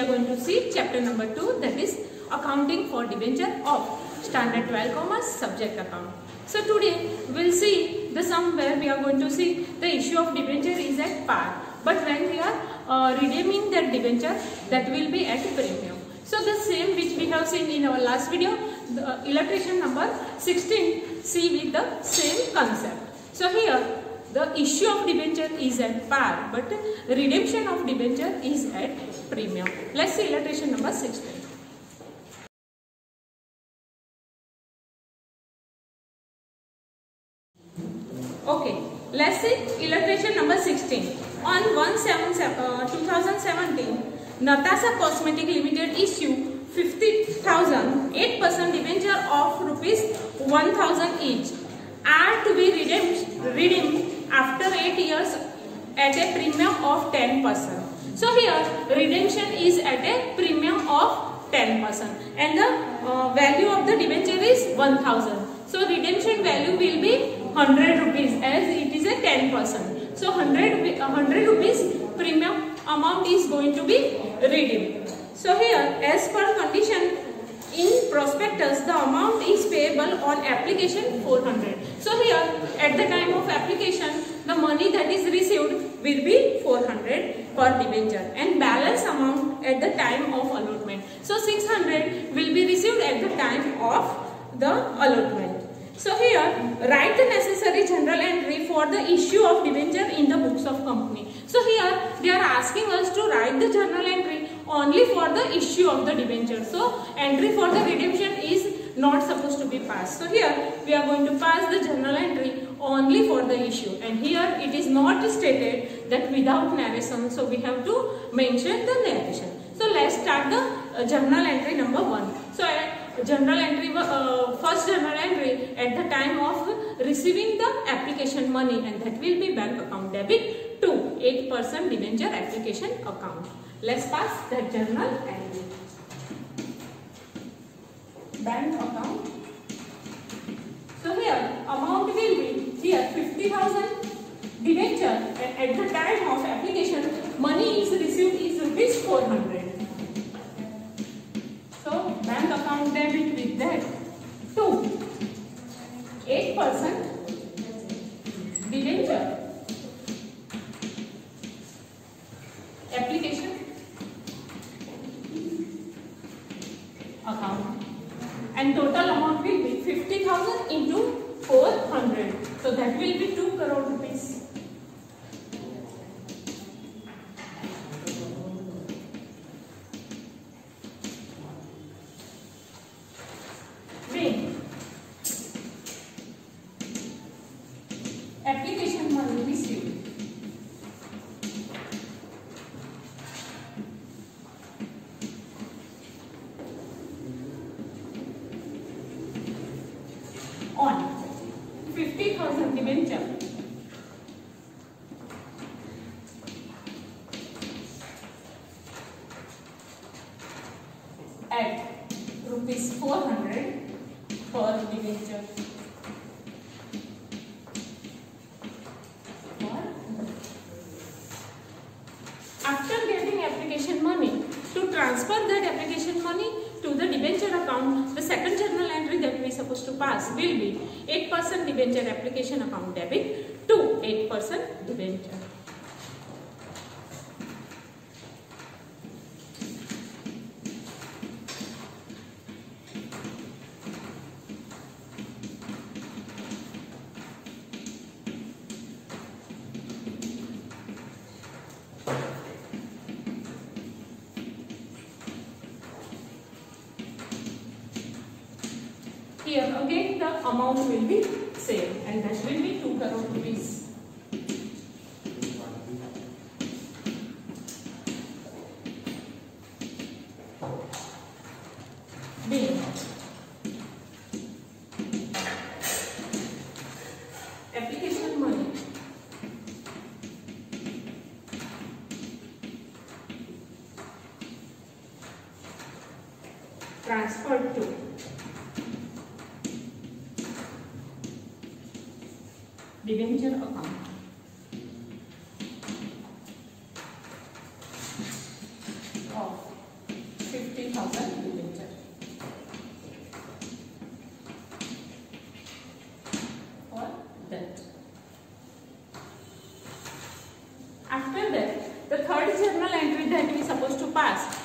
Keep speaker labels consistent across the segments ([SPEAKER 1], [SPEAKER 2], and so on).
[SPEAKER 1] are going to see chapter number 2, that is accounting for debenture of standard 12 commerce subject account. So today we will see the sum where we are going to see the issue of debenture is at par, but when we are redeeming that debenture, that will be at premium. So the same which we have seen in our last video, the illustration number 16, see with the same concept. So here the issue of debenture is at par, but redemption of debenture is at premium. Let's see illustration number 16. Okay, let's see illustration number 16. On 1/7/2017, Natasha Cosmetic Limited issue 50,000 8% debenture of ₹1,000 each are to be redeemed after 8 years at a premium of 10%. So here redemption is at a premium of 10% and the value of the debenture is 1,000. So redemption value will be 100 rupees as it is a 10%. So 100 rupees premium amount is going to be redeemed. So here as per condition in prospectus, the amount is payable on application 400. So here at the time of application, the money that is received will be 400 per debenture and balance amount at the time of allotment. So 600 will be received at the time of the allotment. So here write the necessary journal entry for the issue of debenture in the books of company. So here they are asking us to write the journal entry only for the issue of the debenture. So entry for the redemption is not supposed to be passed. So here we are going to pass the journal entry only for the issue, and here it is not stated that without narration. So we have to mention the narration. So let's start the journal entry number 1. So journal entry, first journal entry at the time of receiving the application money, and that will be bank account debit to 8% debenture application account. Let's pass that journal entry. Bank account. So here amount will be here 50,000 debenture, and at the time of application money is received is ₹400. So bank account debit with that to 8% debenture application account, and total amount will be 50,000 into 400. So that will be 2 crore rupees. Application money received. On 50,000 debenture at ₹400 per debenture. After getting application money, to transfer that application money to the debenture account, the second journal entry that we are supposed to pass will be 8% debenture application account debit to 8% debenture. Here again the amount will be same, and that will be 2 crore rupees. B. Application money transferred to debenture account. Of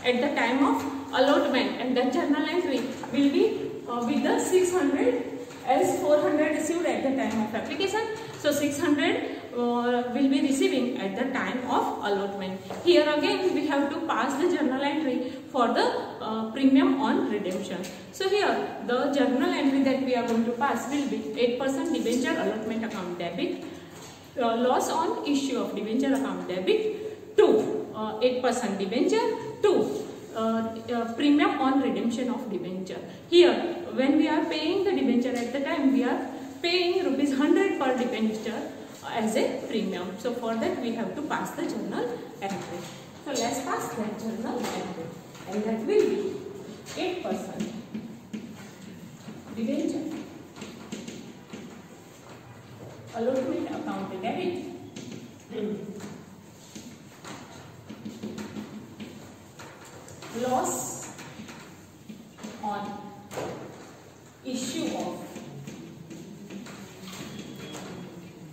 [SPEAKER 1] at the time of allotment, and that journal entry will be with the 600 as 400 received at the time of application. So 600 will be receiving at the time of allotment. Here again we have to pass the journal entry for the premium on redemption. So here the journal entry that we are going to pass will be 8% debenture allotment account debit, loss on issue of debenture account debit, 2 8% debenture, 2 premium on redemption of debenture. Here when we are paying the debenture at the time, we are paying rupees 100 per debenture as a premium. So for that we have to pass the journal entry. So let's pass that journal entry, and that will be 8% debenture allotment account debit, loss on issue of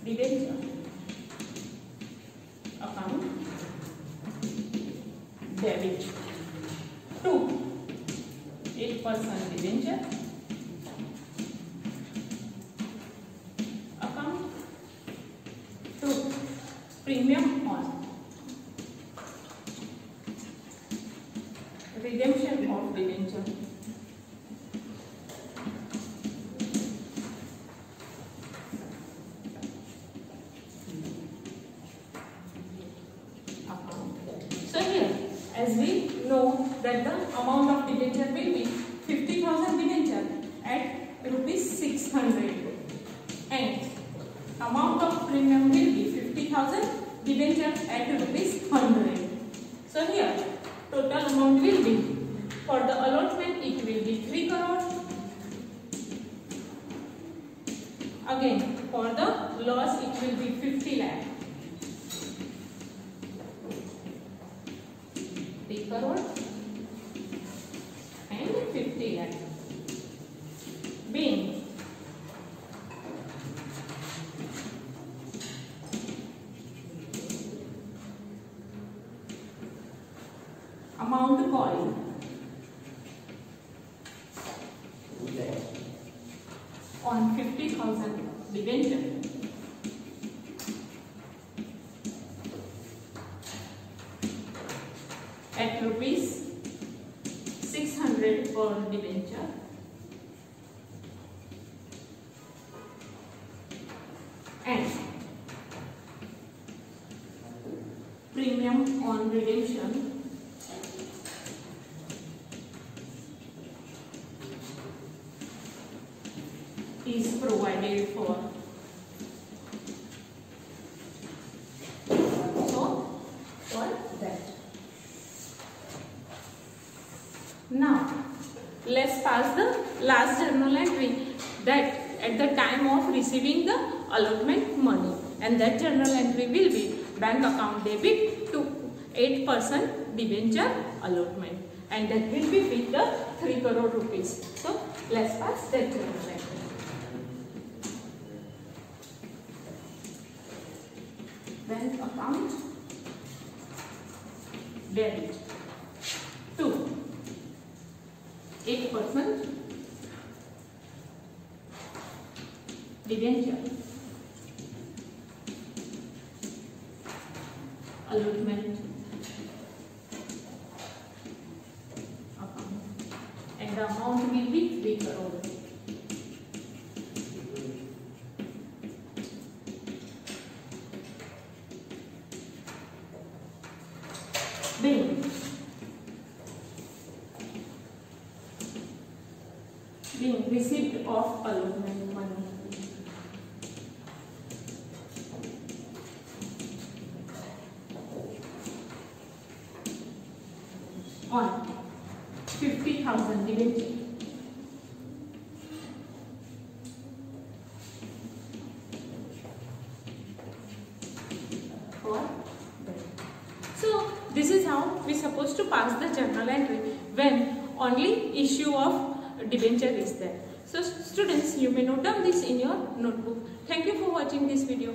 [SPEAKER 1] debenture account debit, 2 8% debenture account, 2 premium on redemption of debenture account. So here, as we know that the amount of debenture will be 50,000 debenture at rupees 600, and amount of premium will be 50,000 debenture at rupees 100. So here total amount will be, for the allotment it will be 3 crore. Again for the loss it will be 50 lakh. 3 crore and 50 lakh being amount called on 50,000 debenture at rupees 600 per debenture, and premium on redemption is provided for. So for that. Now let's pass the last journal entry, that at the time of receiving the allotment money, and that journal entry will be bank account debit to 8% debenture allotment, and that will be with the 3 crore rupees. So let's pass that journal entry. Bank account debit to 8% debenture allotment account, and the amount will be 3 crore. Being received of allotment money on 50,000 debenture for that. So this is how we supposed to pass the journal entry when only issue of debenture is there. So students, you may note down this in your notebook. Thank you for watching this video.